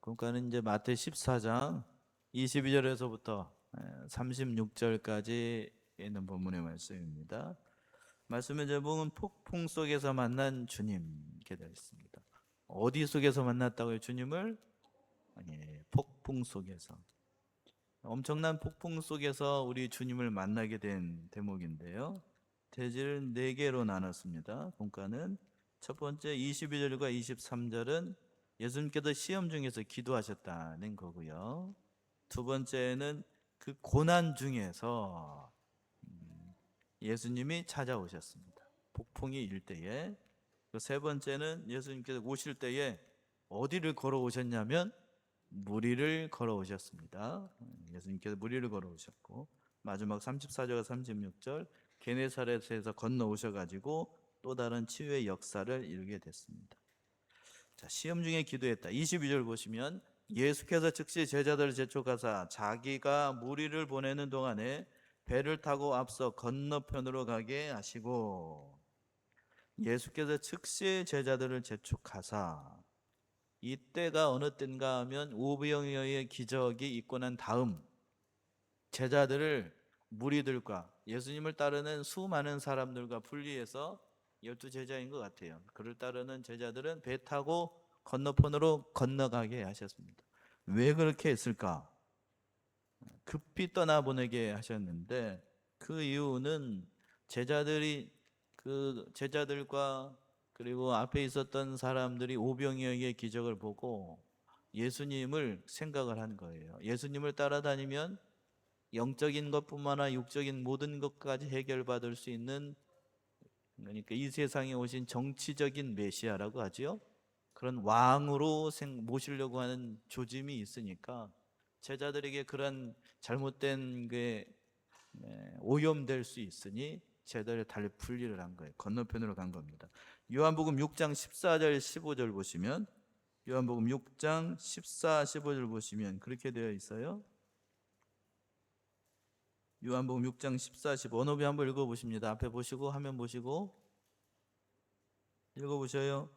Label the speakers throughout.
Speaker 1: 그러니까는 이제 마태 14장 22절에서부터 36절까지 있는 본문의 말씀입니다. 말씀의 제목은 폭풍 속에서 만난 주님 이렇게 되어 있습니다. 어디 속에서 만났다고요? 주님을? 아니, 폭풍 속에서. 엄청난 폭풍 속에서 우리 주님을 만나게 된 대목인데요. 대지를 4개로 나눴습니다. 본과는 첫 번째 22절과 23절은 예수님께서 시험 중에서 기도하셨다는 거고요. 두 번째는 그 고난 중에서 예수님이 찾아오셨습니다. 폭풍이 일 때에. 세 번째는 예수님께서 오실 때에 어디를 걸어오셨냐면 무리를 걸어오셨습니다. 예수님께서 무리를 걸어오셨고, 마지막 34절과 36절 게네사렛에서 건너오셔가지고 또 다른 치유의 역사를 이루게 됐습니다. 자, 시험 중에 기도했다. 22절 보시면 예수께서 즉시 제자들을 재촉하사 자기가 무리를 보내는 동안에 배를 타고 앞서 건너편으로 가게 하시고, 예수께서 즉시 제자들을 재촉하사, 이때가 어느 때인가 하면 오병이어의 기적이 있고 난 다음 제자들을 무리들과 예수님을 따르는 수많은 사람들과 분리해서 12제자인 것 같아요. 그를 따르는 제자들은 배 타고 건너편으로 건너가게 하셨습니다. 왜 그렇게 했을까? 급히 떠나보내게 하셨는데, 그 이유는 제자들이 그 제자들과 그리고 앞에 있었던 사람들이 오병이어의 기적을 보고 예수님을 생각을 한 거예요. 예수님을 따라다니면 영적인 것뿐만 아니라 육적인 모든 것까지 해결받을 수 있는, 그러니까 이 세상에 오신 정치적인 메시아라고 하죠. 그런 왕으로 모시려고 하는 조짐이 있으니까 제자들에게 그런 잘못된 게 오염될 수 있으니 제자들이 달리 분리를 한 거예요. 건너편으로 간 겁니다. 요한복음 6장 14절 15절 보시면, 요한복음 6장 14, 15절 보시면 그렇게 되어 있어요. 요한복음 6장 14, 15 언어비 한번 읽어보십니다. 앞에 보시고 화면 보시고 읽어보셔요.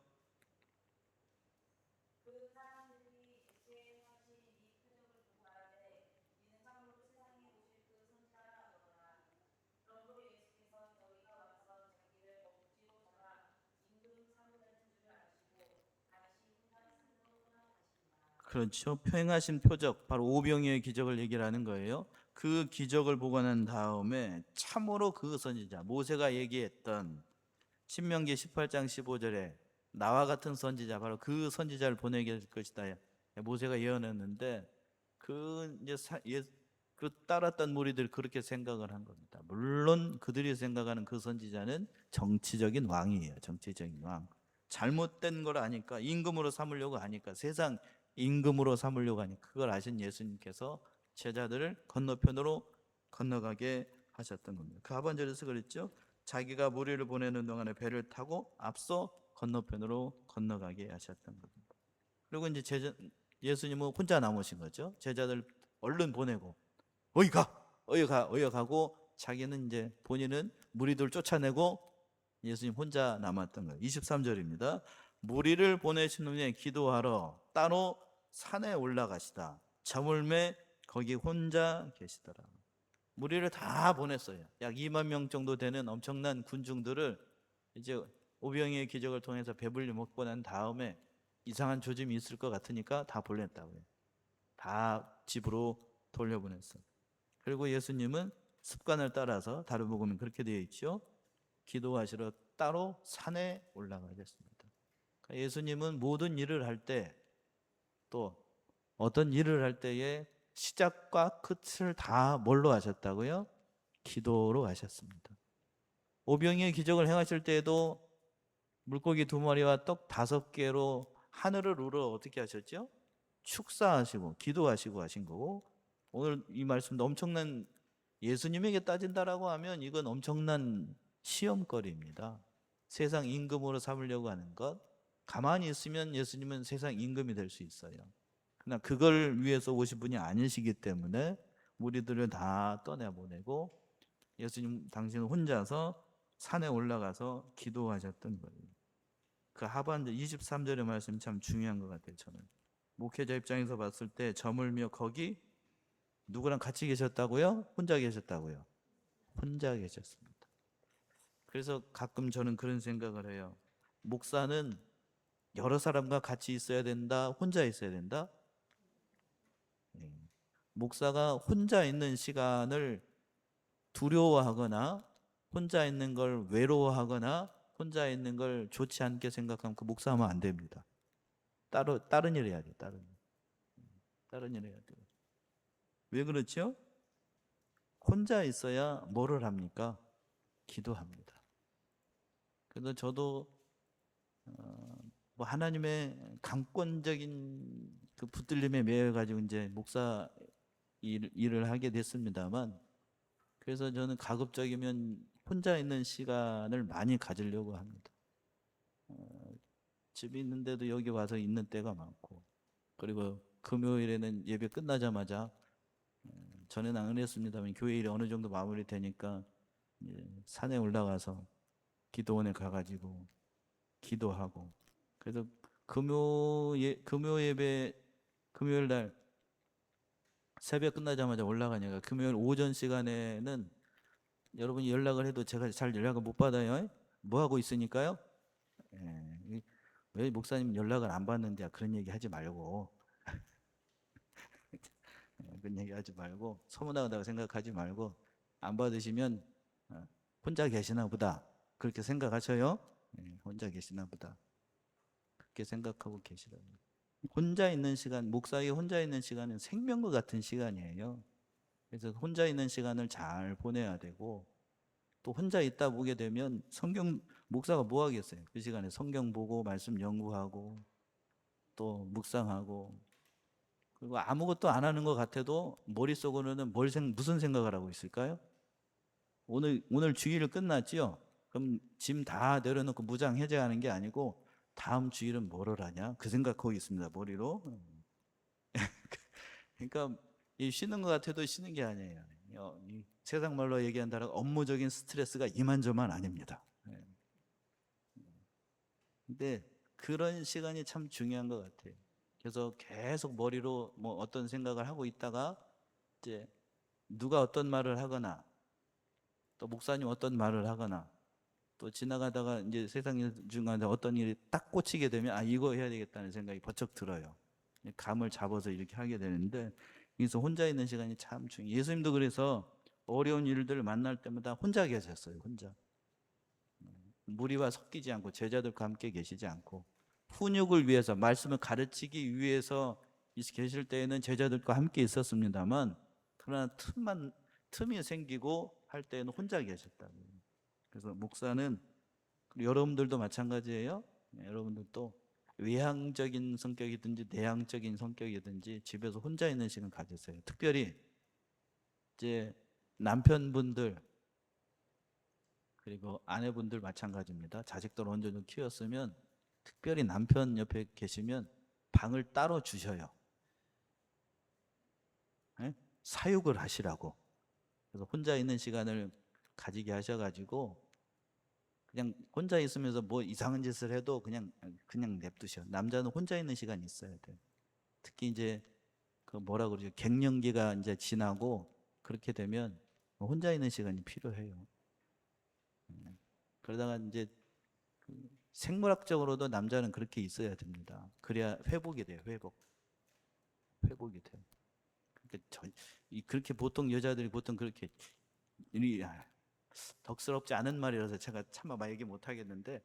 Speaker 1: 그렇죠. 표행하신 표적, 바로 오병이어의 기적을 얘기를 하는 거예요. 그 기적을 보고 난 다음에 참으로 그 선지자 모세가 얘기했던 신명기 18장 15절에 나와 같은 선지자, 바로 그 선지자를 보내게 될 것이다, 모세가 예언했는데, 그 이제 그 따랐던 무리들 그렇게 생각을 한 겁니다. 물론 그들이 생각하는 그 선지자는 정치적인 왕이에요. 정치적인 왕. 잘못된 걸 아니까, 임금으로 삼으려고 하니까, 세상 임금으로 삼으려고 하니까, 그걸 아신 예수님께서 제자들을 건너편으로 건너가게 하셨던 겁니다. 그 하반절에서 그랬죠. 자기가 무리를 보내는 동안에 배를 타고 앞서 건너편으로 건너가게 하셨던 겁니다. 그리고 이제 예수님은 혼자 남으신 거죠. 제자들 얼른 보내고 어여 가고, 자기는 이제 본인은 무리들 쫓아내고 예수님 혼자 남았던 거예요. 23절입니다. 무리를 보내신 후에 기도하러 따로 산에 올라가시다. 저물매 거기 혼자 계시더라. 무리를 다 보냈어요. 약 2만 명 정도 되는 엄청난 군중들을 이제 오병이의 기적을 통해서 배불리 먹고 난 다음에 이상한 조짐이 있을 것 같으니까 다 보냈다고요. 다 집으로 돌려보냈어요. 그리고 예수님은 습관을 따라서, 다른 복음은 그렇게 되어 있죠, 기도하시러 따로 산에 올라가셨습니다. 그러니까 예수님은 모든 일을 할 때, 또 어떤 일을 할 때에 시작과 끝을 다 뭘로 하셨다고요? 기도로 하셨습니다. 오병이의 기적을 행하실 때에도 물고기 2마리와 떡 5개로 하늘을 우러 어떻게 하셨죠? 축사하시고 기도하시고 하신 거고, 오늘 이 말씀도 엄청난, 예수님에게 따진다라고 하면 이건 엄청난 시험거리입니다. 세상 임금으로 삼으려고 하는 것, 가만히 있으면 예수님은 세상 임금이 될 수 있어요. 그러나 그걸 위해서 오신 분이 아니시기 때문에 무리들을 다 떠내보내고 예수님 당신은 혼자서 산에 올라가서 기도하셨던 거예요. 그 하반절 23절의 말씀이 참 중요한 것 같아요. 저는 목회자 입장에서 봤을 때 저물며 거기 누구랑 같이 계셨다고요? 혼자 계셨다고요? 혼자 계셨습니다. 그래서 가끔 저는 그런 생각을 해요. 목사는 여러 사람과 같이 있어야 된다, 혼자 있어야 된다? 예. 목사가 혼자 있는 시간을 두려워하거나 혼자 있는 걸 외로워하거나 혼자 있는 걸 좋지 않게 생각하면 그 목사하면 안 됩니다. 다른 일 해야 돼요. 다른 일 해야 돼요. 왜 그렇죠? 혼자 있어야 뭐를 합니까? 기도합니다. 그래서 저도 뭐 하나님의 강권적인 그 붙들림에 매여 가지고 이제 목사 일을 하게 됐습니다만, 그래서 저는 가급적이면 혼자 있는 시간을 많이 가지려고 합니다. 집에 있는데도 여기 와서 있는 때가 많고, 그리고 금요일에는 예배 끝나자마자 전에는 안 그랬습니다만 교회 일이 어느 정도 마무리되니까 산에 올라가서 기도원에 가가지고 기도하고, 그래서 금요 예배 금요일 날 새벽 끝나자마자 올라가니까 금요일 오전 시간에는 여러분이 연락을 해도 제가 잘 연락을 못 받아요. 뭐 하고 있으니까요? 예, 왜 목사님 연락을 안 받는데 그런 얘기 하지 말고 그런 얘기 하지 말고 소문나다고 생각하지 말고 안 받으시면 혼자 계시나 보다 그렇게 생각하셔요. 혼자 계시나 보다 그렇게 생각하고 계시라고. 혼자 있는 시간, 목사에게 혼자 있는 시간은 생명과 같은 시간이에요. 그래서 혼자 있는 시간을 잘 보내야 되고, 또 혼자 있다 보게 되면 목사가 뭐 하겠어요? 그 시간에 성경 보고 말씀 연구하고 또 묵상하고, 그리고 아무것도 안 하는 것 같아도 머릿속으로는 무슨 생각을 하고 있을까요? 오늘 주일 끝났지요? 그럼 짐 다 내려놓고 무장 해제하는 게 아니고 다음 주일은 뭐를 하냐? 그 생각하고 있습니다, 머리로. 그러니까 이 쉬는 것 같아도 쉬는 게 아니에요. 이 세상 말로 얘기한다면 업무적인 스트레스가 이만저만 아닙니다. 근데 그런 시간이 참 중요한 것 같아요. 그래서 계속 머리로 뭐 어떤 생각을 하고 있다가 이제 누가 어떤 말을 하거나 또 목사님 어떤 말을 하거나 또 지나가다가 이제 세상 중간에 어떤 일이 딱 꽂히게 되면 아 이거 해야 되겠다는 생각이 번쩍 들어요. 감을 잡아서 이렇게 하게 되는데, 그래서 혼자 있는 시간이 참 중요해요. 예수님도 그래서 어려운 일들을 만날 때마다 혼자 계셨어요. 혼자. 무리와 섞이지 않고 제자들과 함께 계시지 않고 훈육을 위해서 말씀을 가르치기 위해서 계실 때에는 제자들과 함께 있었습니다만, 그러나 틈이 생기고 할 때는 혼자 계셨다고. 그래서 목사는 여러분들도 마찬가지예요. 여러분들도 외향적인 성격이든지 내향적인 성격이든지 집에서 혼자 있는 시간 가지세요. 특별히 이제 남편분들 그리고 아내분들 마찬가지입니다. 자식들 어느 정도 키웠으면 특별히 남편 옆에 계시면 방을 따로 주셔요. 예? 사육을 하시라고. 그래서 혼자 있는 시간을 가지게 하셔가지고 그냥 혼자 있으면서 뭐 이상한 짓을 해도 그냥 냅두셔. 남자는 혼자 있는 시간이 있어야 돼. 특히 이제 그 뭐라 그러죠? 갱년기가 이제 지나고 그렇게 되면 혼자 있는 시간이 필요해요. 그러다가 이제 그 생물학적으로도 남자는 그렇게 있어야 됩니다. 그래야 회복이 돼요. 회복이 돼요. 그렇게 보통 여자들이 보통 그렇게 덕스럽지 않은 말이라서 제가 차마 말 얘기 못 하겠는데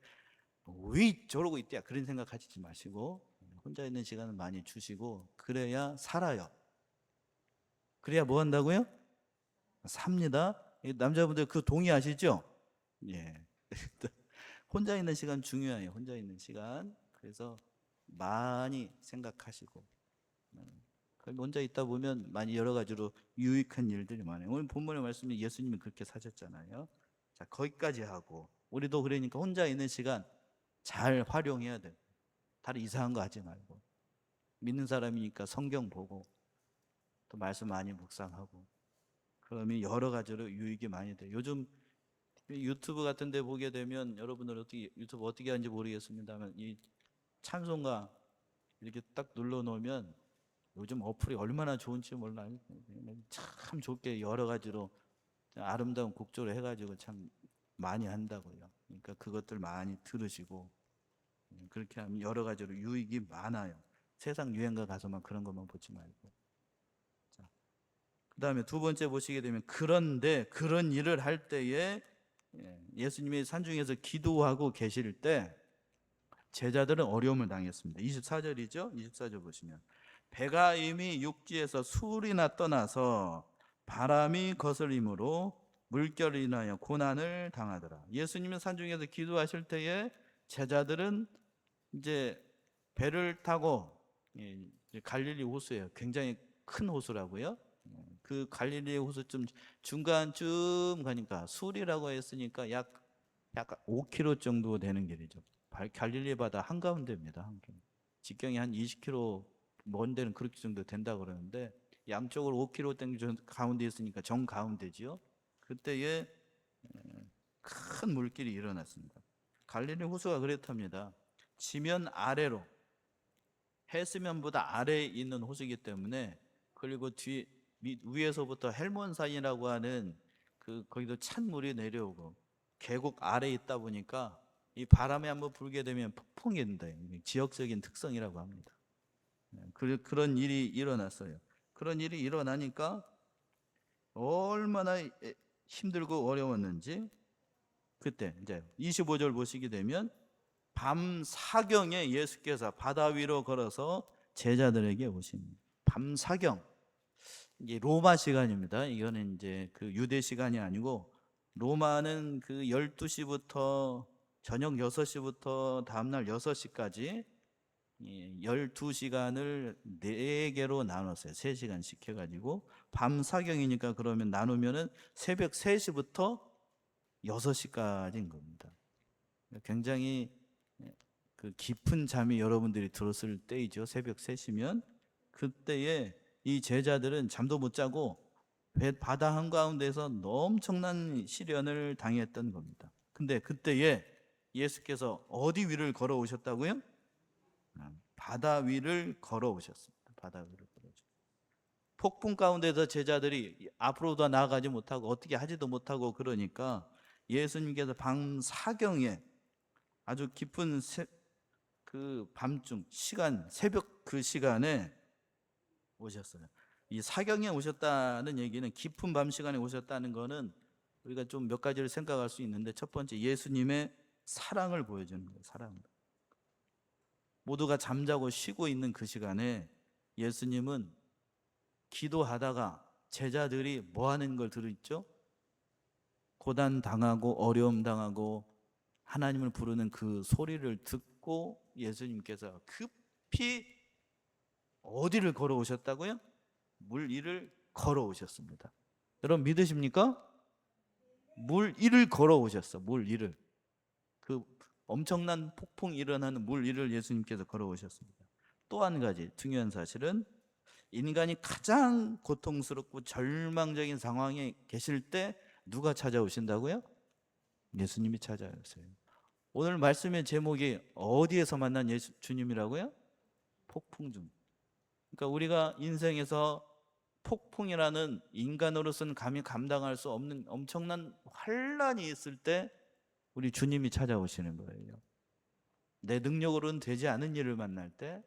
Speaker 1: 왜 저러고 있대야 그런 생각 하시지 마시고 혼자 있는 시간을 많이 주시고 그래야 살아요. 그래야 뭐 한다고요? 삽니다. 남자분들 그 동의하시죠? 예. 혼자 있는 시간 중요해요. 혼자 있는 시간. 그래서 많이 생각하시고 혼자 있다 보면 많이 여러 가지로 유익한 일들이 많아요. 오늘 본문의 말씀에 예수님이 그렇게 사셨잖아요. 자, 거기까지 하고 우리도 그러니까 혼자 있는 시간 잘 활용해야 돼요. 다른 이상한 거 하지 말고 믿는 사람이니까 성경 보고 또 말씀 많이 묵상하고 그러면 여러 가지로 유익이 많이 돼요. 요즘 유튜브 같은 데 보게 되면 여러분들 유튜브 어떻게 하는지 모르겠습니다만 이 찬송가 이렇게 딱 눌러 놓으면 요즘 어플이 얼마나 좋은지 몰라요. 참 좋게 여러 가지로 아름다운 곡조로 해가지고 참 많이 한다고요. 그러니까 그것들 많이 들으시고 그렇게 하면 여러 가지로 유익이 많아요. 세상 유행가 가서만 그런 것만 보지 말고. 자, 그다음에 두 번째 보시게 되면 그런데 그런 일을 할 때에 예수님이 산중에서 기도하고 계실 때 제자들은 어려움을 당했습니다. 24절이죠. 24절 보시면 배가 이미 육지에서 술이나 떠나서 바람이 거슬림으로 물결이 인하여 고난을 당하더라. 예수님은 산중에서 기도하실 때에 제자들은 이제 배를 타고 갈릴리 호수예요. 굉장히 큰 호수라고요. 그 갈릴리 호수쯤 중간쯤 가니까 술이라고 했으니까 약간 5km 정도 되는 길이죠. 갈릴리 바다 한가운데입니다. 직경이 한 20km 먼 데는 그렇게 정도 된다고 그러는데 양쪽으로 5km 땡 가운데 있으니까 정 가운데지요. 그때에 큰 물길이 일어났습니다. 갈릴리 호수가 그렇답니다. 지면 아래로 해수면보다 아래에 있는 호수이기 때문에 그리고 위에서부터 헬몬산이라고 하는 거기도 찬 물이 내려오고 계곡 아래에 있다 보니까 이 바람이 한번 불게 되면 폭풍이 된다. 지역적인 특성이라고 합니다. 그런 일이 일어났어요. 그런 일이 일어나니까 얼마나 힘들고 어려웠는지 그때 이제 25절 보시게 되면 밤 사경에 예수께서 바다 위로 걸어서 제자들에게 오십니다. 밤 사경 이게 로마 시간입니다. 이거는 이제 그 유대 시간이 아니고 로마는 그 12시부터 저녁 6시부터 다음날 6시까지 12시간을 4개로 나눴어요. 3시간씩 해가지고 밤 사경이니까 그러면 나누면은 새벽 3시부터 6시까지인 겁니다. 굉장히 그 깊은 잠이 여러분들이 들었을 때이죠. 새벽 3시면 그때에 이 제자들은 잠도 못 자고 바다 한가운데서 엄청난 시련을 당했던 겁니다. 근데 그때에 예수께서 어디 위를 걸어오셨다고요? 바다 위를 걸어오셨습니다. 바다 위를 걸어오셨습니다. 폭풍 가운데서 제자들이 앞으로도 나아가지 못하고 어떻게 하지도 못하고 그러니까 예수님께서 밤 사경에 아주 깊은 그 밤중 시간 새벽 그 시간에 오셨어요. 이 사경에 오셨다는 얘기는 깊은 밤 시간에 오셨다는 거는 우리가 좀 몇 가지를 생각할 수 있는데 첫 번째 예수님의 사랑을 보여주는 거예요. 사랑. 모두가 잠자고 쉬고 있는 그 시간에 예수님은 기도하다가 제자들이 뭐 하는 걸 들었죠? 고난 당하고 어려움 당하고 하나님을 부르는 그 소리를 듣고 예수님께서 급히 어디를 걸어오셨다고요? 물 위를 걸어오셨습니다. 여러분 믿으십니까? 물 위를 걸어오셨어. 물 위를. 그 엄청난 폭풍이 일어나는 물 위를 예수님께서 걸어오셨습니다. 또 한 가지 중요한 사실은 인간이 가장 고통스럽고 절망적인 상황에 계실 때 누가 찾아오신다고요? 예수님이 찾아오세요. 오늘 말씀의 제목이 어디에서 만난 주님이라고요? 폭풍 중. 그러니까 우리가 인생에서 폭풍이라는 인간으로서는 감히 감당할 수 없는 엄청난 환란이 있을 때 우리 주님이 찾아오시는 거예요. 내 능력으로는 되지 않은 일을 만날 때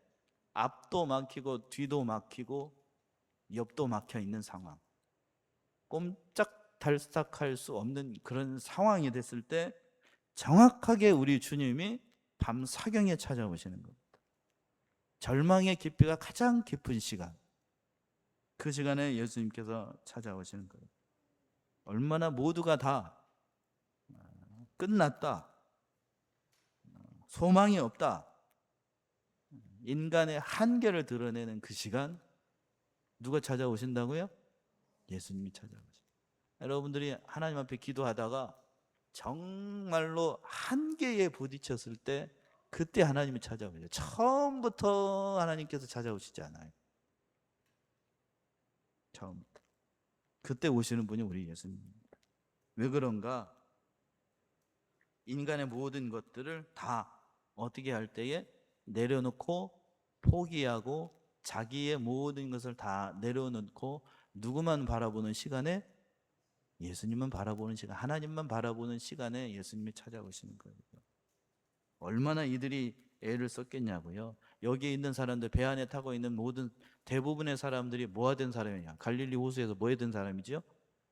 Speaker 1: 앞도 막히고 뒤도 막히고 옆도 막혀 있는 상황, 꼼짝달싹할 수 없는 그런 상황이 됐을 때 정확하게 우리 주님이 밤 사경에 찾아오시는 겁니다. 절망의 깊이가 가장 깊은 시간, 그 시간에 예수님께서 찾아오시는 거예요. 얼마나 모두가 다 끝났다, 소망이 없다, 인간의 한계를 드러내는 그 시간, 누가 찾아오신다고요? 예수님이 찾아오십니다. 여러분들이 하나님 앞에 기도하다가 정말로 한계에 부딪혔을 때 그때 하나님이 찾아오죠. 처음부터 하나님께서 찾아오시지 않아요. 처음부터. 그때 오시는 분이 우리 예수님입니다. 왜 그런가? 인간의 모든 것들을 다 어떻게 할 때에 내려놓고 포기하고 자기의 모든 것을 다 내려놓고 누구만 바라보는 시간에? 예수님만 바라보는 시간, 하나님만 바라보는 시간에 예수님이 찾아오시는 거예요. 얼마나 이들이 애를 썼겠냐고요. 여기에 있는 사람들, 배 안에 타고 있는 모든 대부분의 사람들이 뭐 하던 사람이냐? 갈릴리 호수에서 뭐 하던 사람이죠?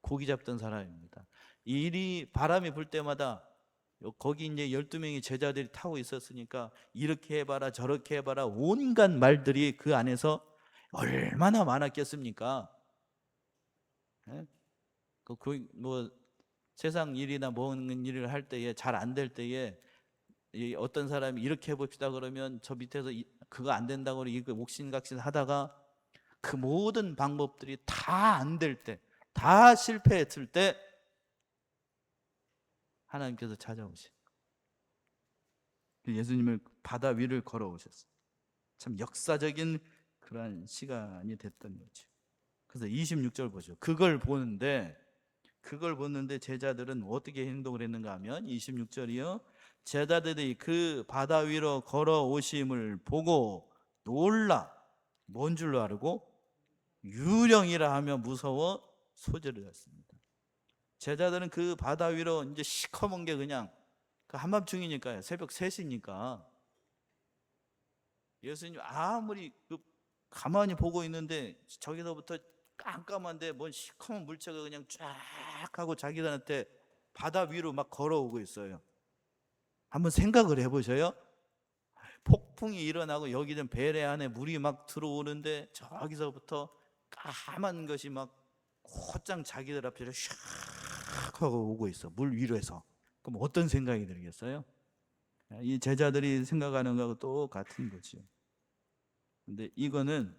Speaker 1: 고기 잡던 사람입니다. 이 바람이 불 때마다 거기 이제 12명의 제자들이 타고 있었으니까 이렇게 해봐라 저렇게 해봐라 온갖 말들이 그 안에서 얼마나 많았겠습니까? 예? 뭐 세상 일이나 뭔 일을 할 때에 잘 안 될 때에 어떤 사람이 이렇게 해봅시다 그러면 저 밑에서 그거 안 된다고 그러고 이거 옥신각신 하다가 그 모든 방법들이 다 안 될 때, 다 실패했을 때 하나님께서 찾아오신 예수님을 바다 위를 걸어오셨어요. 참 역사적인 그러한 시간이 됐던 거죠. 그래서 26절 보죠. 그걸 보는데 제자들은 어떻게 행동을 했는가 하면 26절이요. 제자들이 그 바다 위로 걸어오심을 보고 놀라. 뭔 줄로 알고? 유령이라 하며 무서워 소리를 냈습니다. 제자들은 그 바다 위로 이제 시커먼 게 그냥 그 한밤중이니까요. 새벽 3시니까 예수님 아무리 가만히 보고 있는데 저기서부터 깜깜한데 뭔 시커먼 물체가 그냥 쫙 하고 자기들한테 바다 위로 막 걸어오고 있어요. 한번 생각을 해보셔요. 폭풍이 일어나고 여기는 배래 안에 물이 막 들어오는데 저기서부터 까만 것이 막 곧장 자기들 앞에 샥 하고 오고 있어. 물 위로에서. 그럼 어떤 생각이 들겠어요? 이 제자들이 생각하는 거하고 똑같은 거죠. 근데 이거는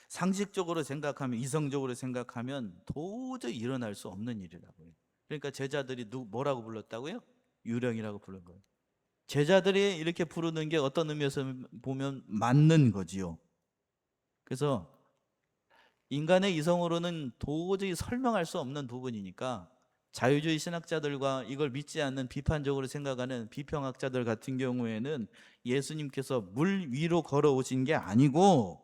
Speaker 1: 상식적으로 생각하면, 이성적으로 생각하면 도저히 일어날 수 없는 일이라고요. 그러니까 제자들이 뭐라고 불렀다고요? 유령이라고 부른 거예요. 제자들이 이렇게 부르는 게 어떤 의미에서 보면 맞는 거지요. 그래서 인간의 이성으로는 도저히 설명할 수 없는 부분이니까 자유주의 신학자들과 이걸 믿지 않는 비판적으로 생각하는 비평학자들 같은 경우에는 예수님께서 물 위로 걸어오신 게 아니고,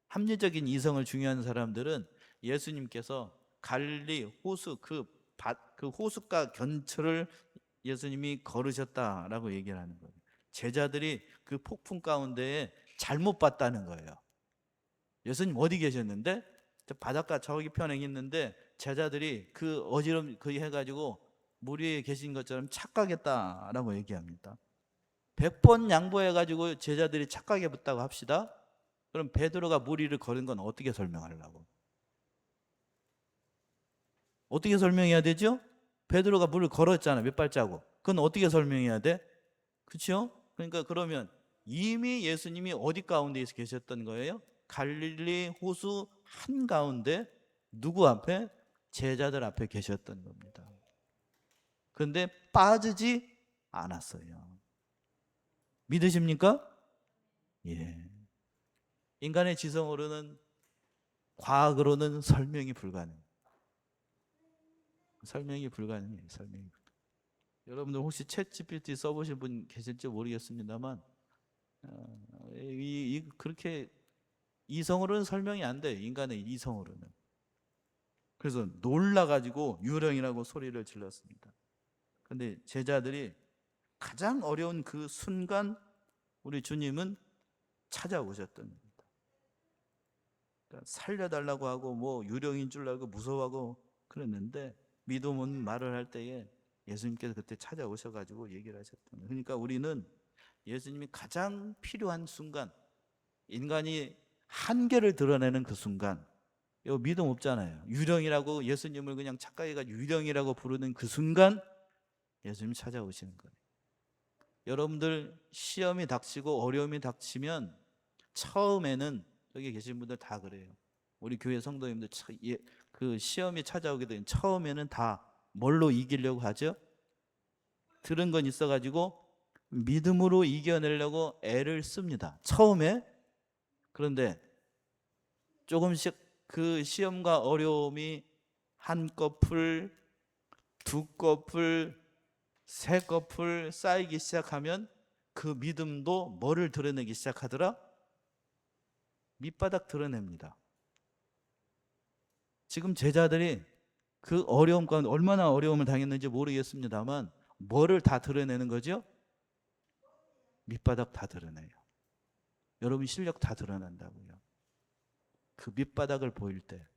Speaker 1: 합리적인 이성을 중요한 사람들은 예수님께서 갈릴리 호수 그 호숫가 근처를 예수님이 걸으셨다라고 얘기를 하는 거예요. 제자들이 그 폭풍 가운데에 잘못 봤다는 거예요. 예수님 어디 계셨는데? 저 바닷가 저기 편에 있는데 제자들이 그 어지럼 그 해가지고 물 위에 계신 것처럼 착각했다라고 얘기합니다. 100번 양보해가지고 제자들이 착각해 붙다고 합시다. 그럼 베드로가 물 위를 걸은 건 어떻게 설명하려고? 어떻게 설명해야 되죠? 베드로가 물을 걸었잖아, 몇 발자국. 그건 어떻게 설명해야 돼? 그렇죠? 그러니까 그러면 이미 예수님이 어디 가운데 계셨던 거예요? 갈릴리 호수 한가운데 누구 앞에? 제자들 앞에 계셨던 겁니다. 그런데 빠지지 않았어요. 믿으십니까? 예. 인간의 지성으로는, 과학으로는 설명이 불가능해요. 설명이 불가능해요. 여러분들 혹시 챗 GPT 써보신 분 계실지 모르겠습니다만 그렇게 이성으로는 설명이 안 돼요. 인간의 이성으로는. 그래서 놀라가지고 유령이라고 소리를 질렀습니다. 그런데 제자들이 가장 어려운 그 순간 우리 주님은 찾아오셨던 겁니다. 그러니까 살려달라고 하고 뭐 유령인 줄 알고 무서워하고 그랬는데 믿음은 말을 할 때에 예수님께서 그때 찾아오셔가지고 얘기를 하셨던 거예요. 그러니까 우리는 예수님이 가장 필요한 순간, 인간이 한계를 드러내는 그 순간, 이거 믿음 없잖아요. 유령이라고 예수님을 그냥 착각해가지고 유령이라고 부르는 그 순간 예수님이 찾아오시는 거예요. 여러분들 시험이 닥치고 어려움이 닥치면 처음에는, 여기 계신 분들 다 그래요. 우리 교회 성도님들 그 시험이 찾아오게 되면 처음에는 다 뭘로 이기려고 하죠? 들은 건 있어가지고 믿음으로 이겨내려고 애를 씁니다. 처음에. 그런데 조금씩 그 시험과 어려움이 한꺼풀, 두꺼풀, 세꺼풀 쌓이기 시작하면 그 믿음도 뭐를 드러내기 시작하더라? 밑바닥 드러냅니다. 지금 제자들이 그 어려움 가운데 얼마나 어려움을 당했는지 모르겠습니다만 뭐를 다 드러내는 거죠? 밑바닥 다 드러내요. 여러분 실력 다 드러난다고요. 그 밑바닥을 보일 때,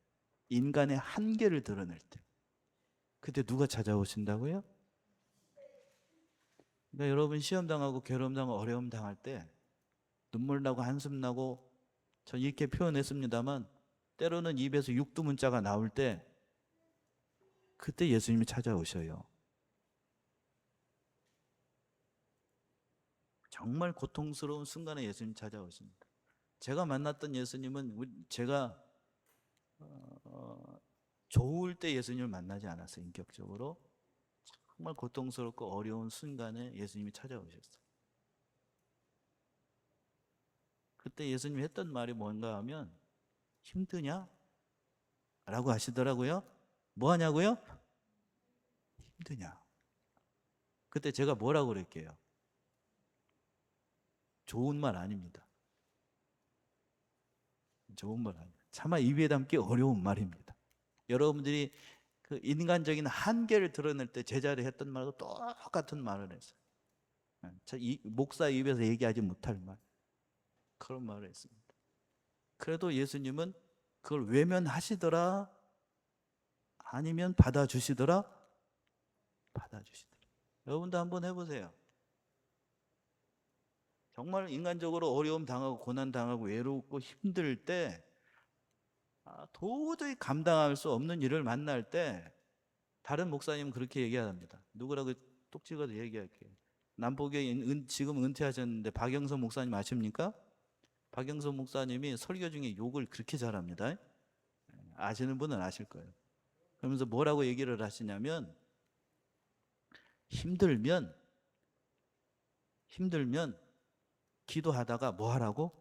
Speaker 1: 인간의 한계를 드러낼 때, 그때 누가 찾아오신다고요? 그러니까 여러분 시험 당하고 괴로움 당하고 어려움 당할 때 눈물 나고 한숨 나고, 전 이렇게 표현했습니다만 때로는 입에서 육두문자가 나올 때 그때 예수님이 찾아오셔요. 정말 고통스러운 순간에 예수님 찾아오십니다. 제가 만났던 예수님은 제가 좋을 때 예수님을 만나지 않았어요. 인격적으로 정말 고통스럽고 어려운 순간에 예수님이 찾아오셨어요. 그때 예수님이 했던 말이 뭔가 하면 힘드냐? 라고 하시더라고요. 뭐 하냐고요? 힘드냐? 그때 제가 뭐라고 그랬게요? 좋은 말 아닙니다. 좋은 말 아닙니다. 차마 입에 담기 어려운 말입니다. 여러분들이 그 인간적인 한계를 드러낼 때 제자들이 했던 말과 똑같은 말을 했어요. 목사 입에서 얘기하지 못할 말, 그런 말을 했습니다. 그래도 예수님은 그걸 외면하시더라? 아니면 받아주시더라? 받아주시더라. 여러분도 한번 해보세요. 정말 인간적으로 어려움 당하고 고난 당하고 외롭고 힘들 때, 도저히 감당할 수 없는 일을 만날 때 다른 목사님은 그렇게 얘기합니다. 누구라고 똑 찍어서 얘기할게요. 남포교회 지금 은퇴하셨는데 박영선 목사님 아십니까? 박영선 목사님이 설교 중에 욕을 그렇게 잘합니다. 아시는 분은 아실 거예요. 그러면서 뭐라고 얘기를 하시냐면, 힘들면 기도하다가 뭐 하라고?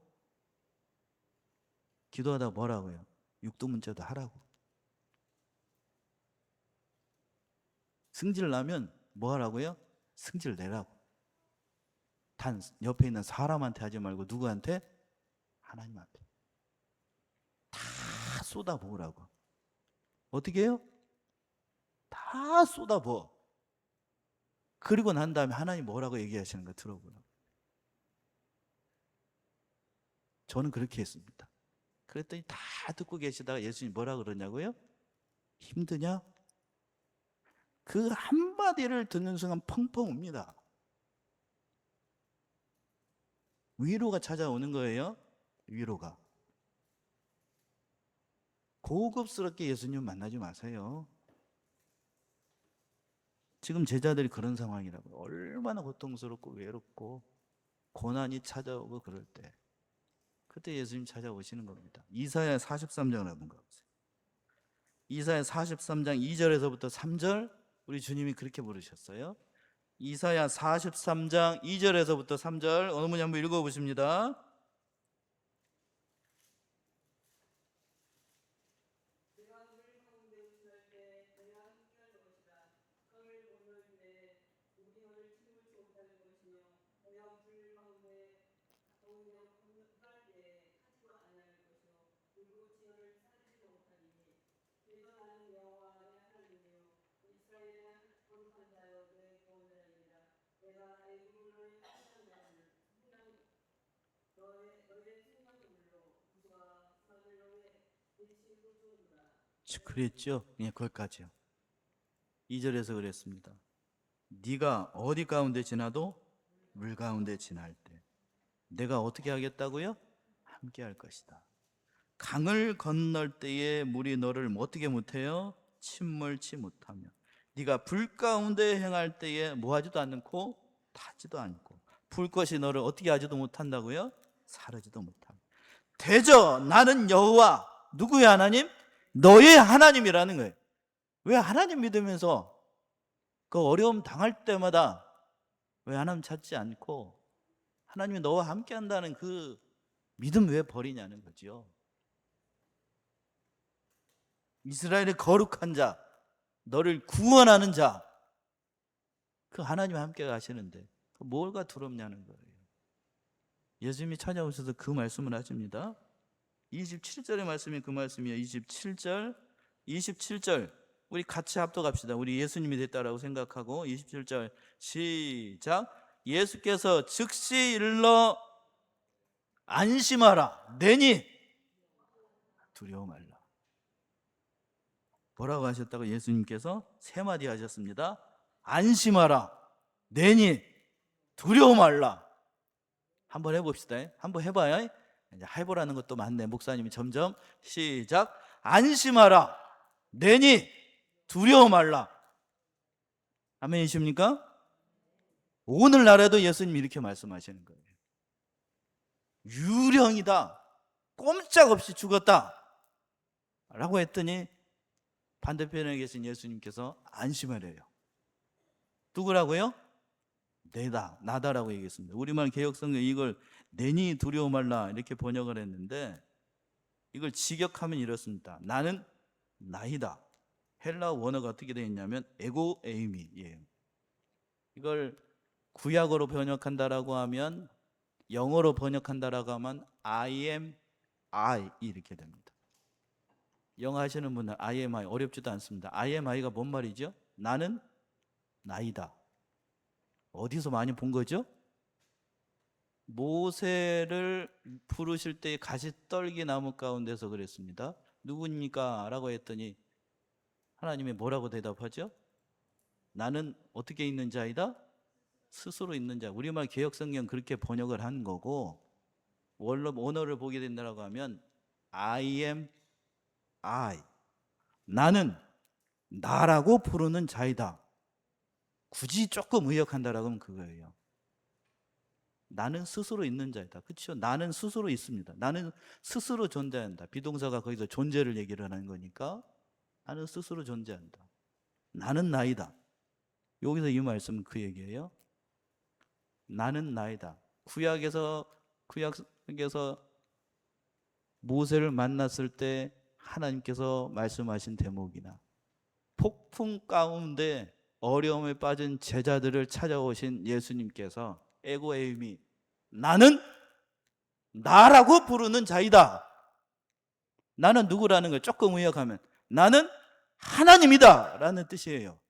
Speaker 1: 기도하다가 뭐라고요? 육두문자도 하라고. 승질 나면 뭐 하라고요? 승질 내라고. 단 옆에 있는 사람한테 하지 말고 누구한테? 하나님한테. 다 쏟아부으라고. 어떻게 해요? 다 쏟아부어. 그리고 난 다음에 하나님 뭐라고 얘기하시는 거 들어보라고. 저는 그렇게 했습니다. 그랬더니 다 듣고 계시다가 예수님이 뭐라 그러냐고요? 힘드냐? 그 한마디를 듣는 순간 펑펑 웁니다. 위로가 찾아오는 거예요. 위로가. 고급스럽게 예수님 만나지 마세요. 지금 제자들이 그런 상황이라고요. 얼마나 고통스럽고 외롭고 고난이 찾아오고 그럴 때, 그때 예수님 찾아오시는 겁니다. 이사야 43장을 한번 가보세요. 이사야 43장 2절에서부터 3절, 우리 주님이 그렇게 부르셨어요. 이사야 43장 2절에서부터 3절, 어느 분이 한번 읽어보십니다. 그랬죠? 예, 거기까지요. 2절에서 그랬습니다. 네가 어디 가운데 지나도 물 가운데 지날 때 내가 어떻게 하겠다고요? 함께 할 것이다. 강을 건널 때에 물이 너를 어떻게 못해요? 침몰치 못하며, 네가 불 가운데 행할 때에 뭐 하지도 않고 타지도 않고, 불것이 너를 어떻게 하지도 못한다고요? 사르지도 못하며. 대저 나는 여호와, 누구의 하나님? 너의 하나님이라는 거예요. 왜 하나님 믿으면서 그 어려움 당할 때마다 왜 하나님 찾지 않고 하나님이 너와 함께 한다는 그 믿음 왜 버리냐는 거죠. 이스라엘의 거룩한 자, 너를 구원하는 자, 그 하나님과 함께 가시는데 뭐가 두렵냐는 거예요. 예수님이 찾아오셔서 그 말씀을 하십니다. 27절의 말씀이 그 말씀이에요. 27절 우리 같이 합독합시다. 우리 예수님이 됐다라고 생각하고 27절 시작. 예수께서 즉시 일러 안심하라. 내니 두려워 말라. 뭐라고 하셨다고? 예수님께서 세 마디 하셨습니다. 안심하라. 내니 두려워 말라. 한번 해봅시다. 한번 해봐요. 이제 해보라는 것도 많네. 목사님이 점점 시작. 안심하라. 내니 두려워 말라. 아멘이십니까? 오늘날에도 예수님이 이렇게 말씀하시는 거예요. 유령이다. 꼼짝없이 죽었다. 라고 했더니 반대편에 계신 예수님께서 안심하래요. 누구라고요? 나다라고 얘기했습니다. 우리말 개역성경 이걸 내니 두려워 말라 이렇게 번역을 했는데 이걸 직역하면 이렇습니다. 나는 나이다. 헬라 원어가 어떻게 되어 있냐면 에고 에이미예요. 이걸 구약어로 번역한다라고 하면, 영어로 번역한다라고 하면 I am I 이렇게 됩니다. 영어 하시는 분들 I am I 어렵지도 않습니다. I am I가 뭔 말이죠? 나는 나이다. 어디서 많이 본 거죠? 모세를 부르실 때 가시떨기 나무 가운데서 그랬습니다. 누구입니까? 라고 했더니 하나님이 뭐라고 대답하죠? 나는 어떻게 있는 자이다? 스스로 있는 자. 우리말 개역성경 그렇게 번역을 한 거고, 원어를 보게 된다고 하면 I am I. 나는 나라고 부르는 자이다. 굳이 조금 의역한다라고 하면 그거예요. 나는 스스로 있는 자이다. 그렇죠? 나는 스스로 있습니다. 나는 스스로 존재한다. 비동사가 거기서 존재를 얘기를 하는 거니까 나는 스스로 존재한다. 나는 나이다. 여기서 이 말씀은 그 얘기예요. 나는 나이다. 구약에서 모세를 만났을 때 하나님께서 말씀하신 대목이나 폭풍 가운데 어려움에 빠진 제자들을 찾아오신 예수님께서 에고에임이 나는 나라고 부르는 자이다. 나는 누구라는 걸 조금 의역하면 나는 하나님이다 라는 뜻이에요.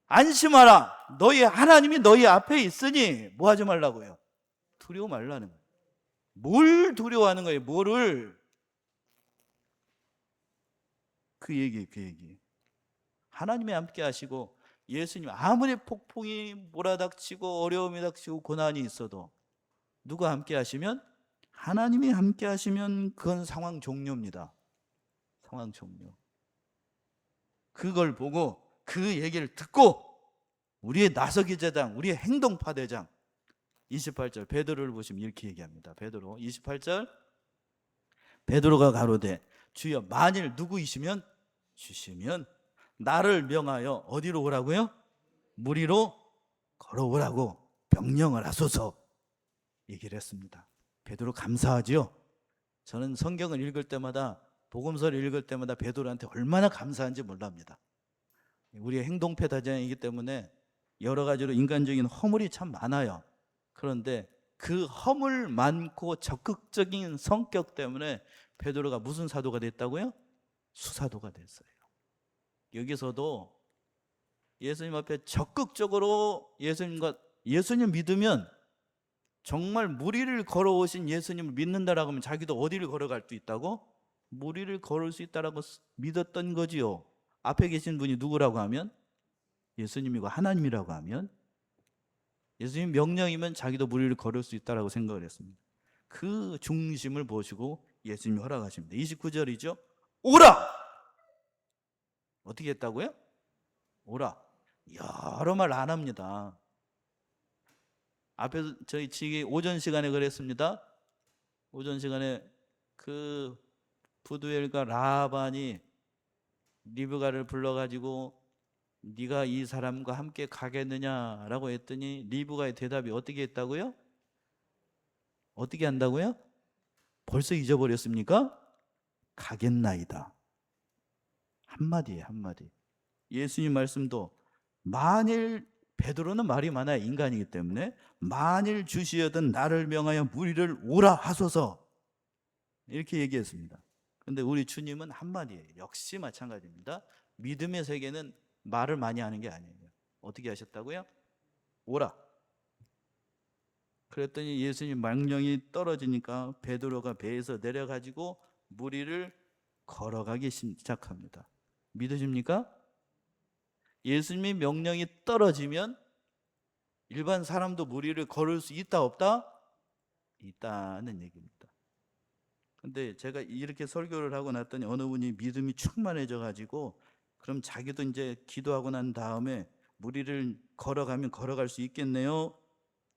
Speaker 1: 안심하라. 너희 하나님이 너희 앞에 있으니 뭐 하지 말라고요? 두려워 말라는 거예요. 뭘 두려워하는 거예요? 뭐를? 그 얘기. 하나님이 함께 하시고 예수님 아무리 폭풍이 몰아닥치고 어려움이 닥치고 고난이 있어도 누가 함께 하시면? 하나님이 함께 하시면 그건 상황 종료입니다. 상황 종료. 그걸 보고 그 얘기를 듣고 우리의 나서기 제장, 우리의 행동파 대장 28절 베드로를 보시면 이렇게 얘기합니다. 베드로 28절 베드로가 가로되 주여 만일 누구이시면 주시면 나를 명하여 어디로 오라고요? 무리로 걸어오라고 명령을 하소서 얘기를 했습니다. 베드로 감사하죠. 저는 성경을 읽을 때마다 복음서를 읽을 때마다 베드로한테 얼마나 감사한지 몰랍니다. 우리의 행동패 다장이기 때문에 여러 가지로 인간적인 허물이 참 많아요. 그런데 그 허물 많고 적극적인 성격 때문에 베드로가 무슨 사도가 됐다고요? 수사도가 됐어요. 여기서도 예수님 앞에 적극적으로 예수님 믿으면 정말 무리를 걸어오신 예수님을 믿는다라고 하면 자기도 어디를 걸어갈 수 있다고? 무리를 걸을 수 있다라고 믿었던 거지요. 앞에 계신 분이 누구라고 하면 예수님이고 하나님이라고 하면 예수님 명령이면 자기도 무리를 걸을 수 있다라고 생각을 했습니다. 그 중심을 보시고 예수님이 허락하십니다. 29절이죠. 오라! 어떻게 했다고요? 오라. 여러 말 안 합니다. 앞에서 저희 지기 오전 시간에 그랬습니다. 오전 시간에 그 부두엘과 라반이 리브가를 불러가지고 네가 이 사람과 함께 가겠느냐라고 했더니 리브가의 대답이 어떻게 했다고요? 어떻게 한다고요? 벌써 잊어버렸습니까? 가겠나이다. 한마디예요, 한마디. 예수님 말씀도 만일 베드로는 말이 많아야 인간이기 때문에 만일 주시여든 나를 명하여 무리를 오라 하소서 이렇게 얘기했습니다. 근데 우리 주님은 한마디예요. 역시 마찬가지입니다. 믿음의 세계는 말을 많이 하는 게 아니에요. 어떻게 하셨다고요? 오라. 그랬더니 예수님 망령이 떨어지니까 베드로가 배에서 내려가지고 무리를 걸어가기 시작합니다. 믿으십니까? 예수님이 명령이 떨어지면 일반 사람도 무리를 걸을 수 있다 없다? 있다는 얘기입니다. 근데 제가 이렇게 설교를 하고 났더니 어느 분이 믿음이 충만해져 가지고 그럼 자기도 이제 기도하고 난 다음에 무리를 걸어가면 걸어갈 수 있겠네요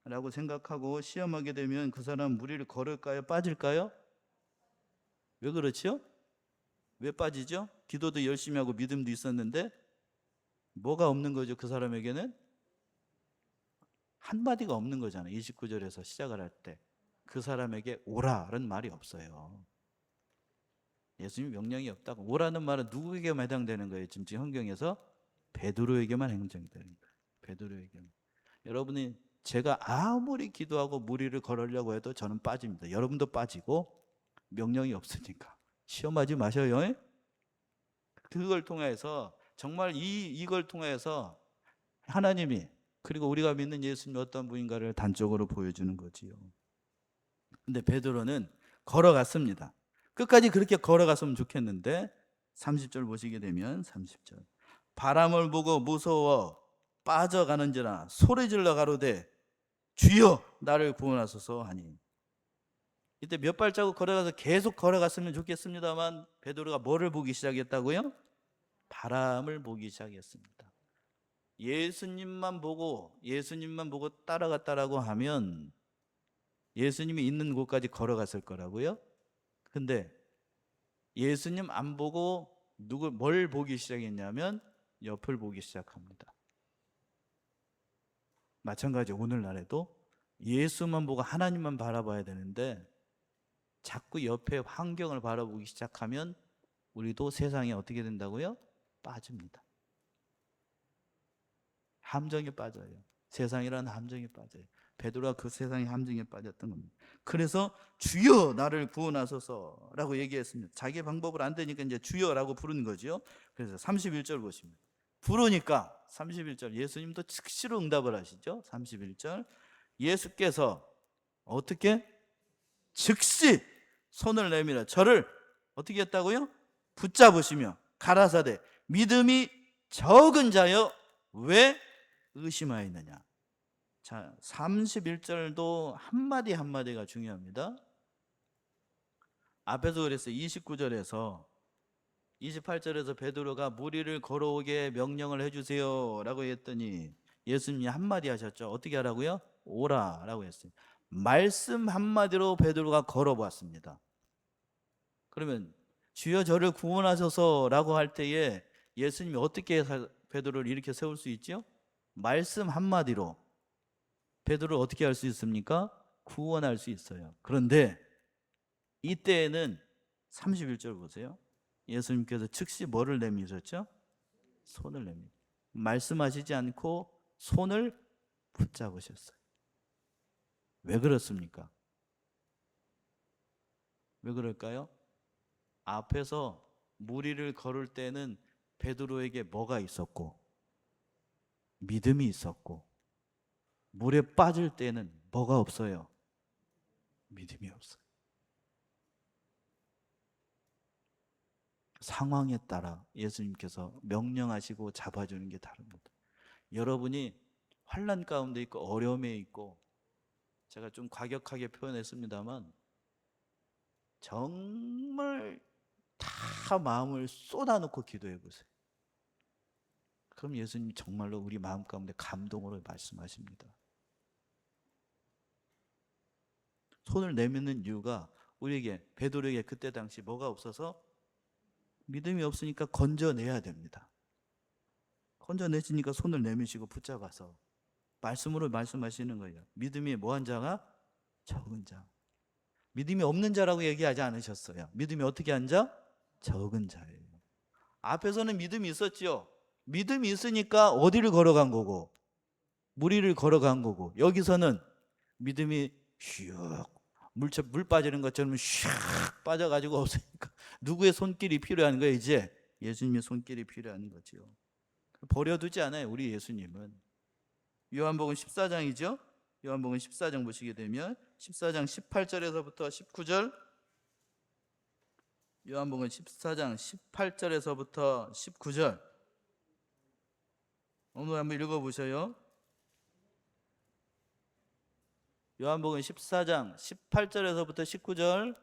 Speaker 1: 라고 생각하고 시험하게 되면 그 사람 무리를 걸을까요? 빠질까요? 왜 그렇죠? 왜 빠지죠? 기도도 열심히 하고 믿음도 있었는데 뭐가 없는 거죠? 그 사람에게는 한마디가 없는 거잖아요. 29절에서 시작을 할 때 그 사람에게 오라는 말이 없어요. 예수님 명령이 없다고. 오라는 말은 누구에게만 해당되는 거예요? 지금 성경에서 베드로에게만 해당되는 거예요. 베드로에게만. 여러분이 제가 아무리 기도하고 무리를 걸으려고 해도 저는 빠집니다. 여러분도 빠지고 명령이 없으니까 시험하지 마셔요. 그걸 통해서 정말 이걸 통해서 하나님이 그리고 우리가 믿는 예수님이 어떤 분인가를 단적으로 보여주는 거지요. 근데 베드로는 걸어갔습니다. 끝까지 그렇게 걸어갔으면 좋겠는데 30절 보시게 되면 30절 바람을 보고 무서워 빠져가는지라 소리질러 가로되 주여 나를 구원하소서 하니 이때 몇 발자국 걸어가서 계속 걸어갔으면 좋겠습니다만 베드로가 뭐를 보기 시작했다고요? 바람을 보기 시작했습니다. 예수님만 보고 따라갔다라고 하면 예수님이 있는 곳까지 걸어갔을 거라고요. 근데 예수님 안 보고 뭘 보기 시작했냐면 옆을 보기 시작합니다. 마찬가지 오늘날에도 예수만 보고 하나님만 바라봐야 되는데 자꾸 옆에 환경을 바라보기 시작하면 우리도 세상에 어떻게 된다고요? 빠집니다. 함정에 빠져요. 세상이라는 함정에 빠져요. 베드로가 그 세상의 함정에 빠졌던 겁니다. 그래서 주여 나를 구원하소서라고 얘기했습니다. 자기 방법을 안 되니까 이제 주여라고 부르는 거죠. 그래서 31절 보시면 부르니까 31절 예수님도 즉시로 응답을 하시죠. 31절 예수께서 어떻게? 즉시 손을 내밀어 저를 어떻게 했다고요? 붙잡으시며 가라사대 믿음이 적은 자여 왜 의심하였느냐. 자, 31절도 한마디 한마디가 중요합니다. 앞에서 그랬어요. 29절에서 28절에서 베드로가 무리를 걸어오게 명령을 해주세요 라고 했더니 예수님이 한마디 하셨죠. 어떻게 하라고요? 오라 라고 했어요. 말씀 한마디로 베드로가 걸어봤습니다. 그러면 주여 저를 구원하소서 라고 할 때에 예수님이 어떻게 베드로를 이렇게 세울 수 있죠? 말씀 한마디로 베드로를 어떻게 할 수 있습니까? 구원할 수 있어요. 그런데 이때에는 31절 보세요. 예수님께서 즉시 뭐를 내미셨죠? 손을 내미. 말씀하시지 않고 손을 붙잡으셨어요. 왜 그렇습니까? 왜 그럴까요? 앞에서 무리를 걸을 때는 베드로에게 뭐가 있었고 믿음이 있었고 물에 빠질 때는 뭐가 없어요? 믿음이 없어요. 상황에 따라 예수님께서 명령하시고 잡아주는 게 다릅니다. 여러분이 환난 가운데 있고 어려움에 있고 제가 좀 과격하게 표현했습니다만 정말 다 마음을 쏟아놓고 기도해 보세요. 그럼 예수님이 정말로 우리 마음 가운데 감동으로 말씀하십니다. 손을 내미는 이유가 우리에게 베드로에게 그때 당시 뭐가 없어서 믿음이 없으니까 건져내야 됩니다. 건져내시니까 손을 내미시고 붙잡아서 말씀으로 말씀하시는 거예요. 믿음이 뭐한 자가? 적은 자. 믿음이 없는 자라고 얘기하지 않으셨어요. 믿음이 어떻게 한 자? 적은 자예요. 앞에서는 믿음이 있었지요. 믿음이 있으니까 어디를 걸어간 거고 물 위를 걸어간 거고, 여기서는 믿음이 슉 물 빠지는 것처럼 슉 빠져가지고 없으니까 누구의 손길이 필요한 거예요? 이제 예수님의 손길이 필요한 거죠. 버려두지 않아요, 우리 예수님은. 요한복음 14장이죠. 요한복음 14장 보시게 되면 14장 18절에서부터 19절, 요한복음 14장 18절에서부터 19절 오늘 한번 읽어보셔요. 요한복음 14장 18절에서부터 19절.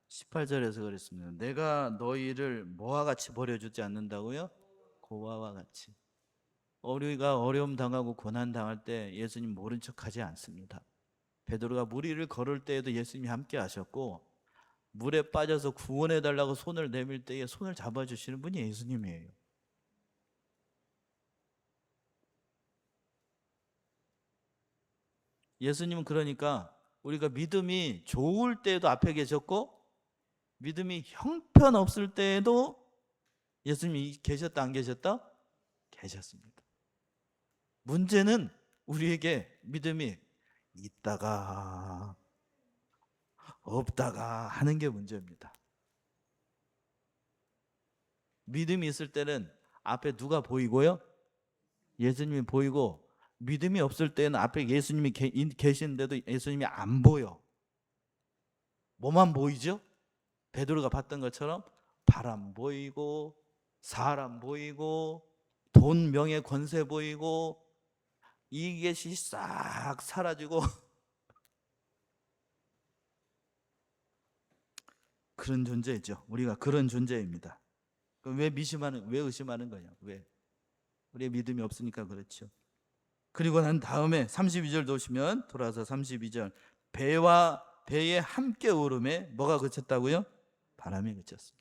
Speaker 1: 십팔 절에서 그랬습니다. 내가 너희를 뭐와 같이 버려주지 않는다고요? 고아와 같이. 우리가 어려움 당하고 고난 당할 때 예수님 모른 척하지 않습니다. 베드로가 물 위를 걸을 때에도 예수님이 함께 하셨고, 물에 빠져서 구원해 달라고 손을 내밀 때에 손을 잡아주시는 분이 예수님이에요. 예수님은 그러니까 우리가 믿음이 좋을 때에도 앞에 계셨고, 믿음이 형편없을 때에도 예수님이 계셨다 안 계셨다? 계셨습니다. 문제는 우리에게 믿음이 있다가 없다가 하는 게 문제입니다. 믿음이 있을 때는 앞에 누가 보이고요? 예수님이 보이고, 믿음이 없을 때는 앞에 예수님이 계시는데도 예수님이 안 보여. 뭐만 보이죠? 베드로가 봤던 것처럼 바람 보이고, 사람 보이고, 돈, 명예, 권세 보이고, 이것이 싹 사라지고 그런 존재죠. 우리가 그런 존재입니다. 왜 의심하는 거냐? 왜? 우리의 믿음이 없으니까 그렇죠. 그리고 난 다음에 32절 보시면, 돌아서 32절, 배에 함께 오름에 뭐가 그쳤다고요? 바람이 그쳤습니다.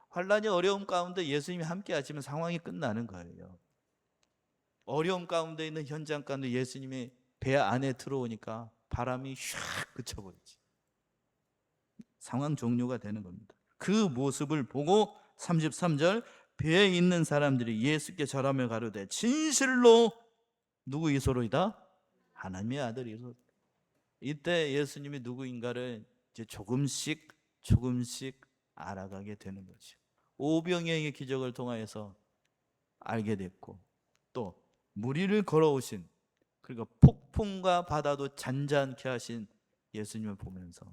Speaker 1: 환란이 어려움 가운데 예수님이 함께 하시면 상황이 끝나는 거예요. 어려움 가운데 있는 현장 가운데 예수님이 배 안에 들어오니까 바람이 샥 그쳐버리지. 상황 종료가 되는 겁니다. 그 모습을 보고 33절, 배에 있는 사람들이 예수께 절하며 가로되 진실로 누구 이소로이다? 하나님의 아들 이소. 이때 예수님이 누구인가를 이제 조금씩 알아가게 되는 거죠. 오병이어의 기적을 통하여서 알게 됐고, 또 물 위를 걸어오신, 그리고 폭풍과 바다도 잔잔케 하신 예수님을 보면서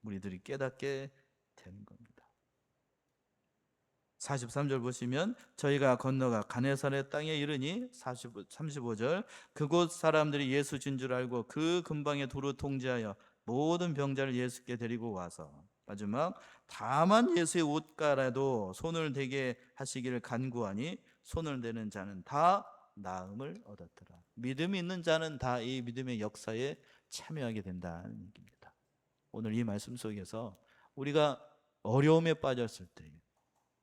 Speaker 1: 우리들이 깨닫게 되는 겁니다. 43절 보시면, 저희가 건너가 가네사렛 땅에 이르니 35절, 그곳 사람들이 예수 진 줄 알고 그 근방에 두루 통제하여 모든 병자를 예수께 데리고 와서, 마지막, 다만 예수의 옷가라도 손을 대게 하시기를 간구하니 손을 대는 자는 다 나음을 얻었더라. 믿음이 있는 자는 다 이 믿음의 역사에 참여하게 된다는 얘기입니다. 오늘 이 말씀 속에서 우리가 어려움에 빠졌을 때,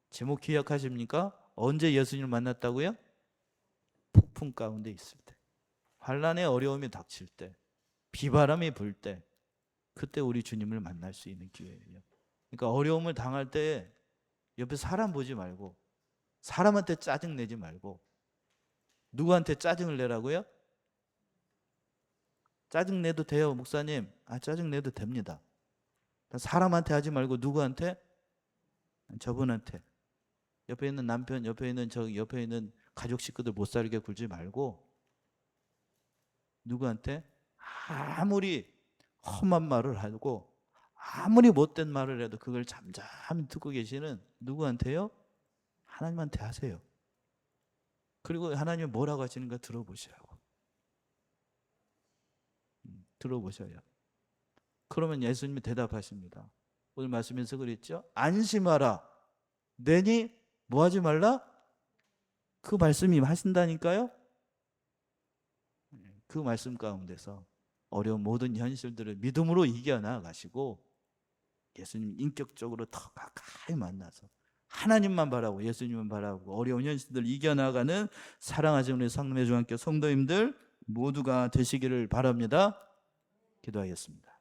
Speaker 1: 제목 기억하십니까? 언제 예수님을 만났다고요? 폭풍 가운데 있을 때, 환란의 어려움이 닥칠 때, 비바람이 불 때, 그때 우리 주님을 만날 수 있는 기회예요. 그러니까 어려움을 당할 때 옆에 사람 보지 말고, 사람한테 짜증 내지 말고, 누구한테 짜증을 내라고요? 짜증 내도 돼요, 목사님. 짜증 내도 됩니다. 사람한테 하지 말고 누구한테? 저분한테. 옆에 있는 남편, 옆에 있는 가족 식구들 못 살게 굴지 말고, 누구한테? 아무리 험한 말을 하고 아무리 못된 말을 해도 그걸 잠잠히 듣고 계시는 누구한테요? 하나님한테 하세요. 그리고 하나님이 뭐라고 하시는가 들어보시라고. 들어보셔요. 그러면 예수님이 대답하십니다. 오늘 말씀에서 그랬죠? 안심하라. 내니 뭐 하지 말라? 그 말씀이 하신다니까요. 그 말씀 가운데서 어려운 모든 현실들을 믿음으로 이겨나가시고, 예수님 인격적으로 더 가까이 만나서 하나님만 바라고 예수님만 바라고 어려운 현실들을 이겨나가는 사랑하시는 우리 상남의 중학교 성도님들 모두가 되시기를 바랍니다. 기도하겠습니다.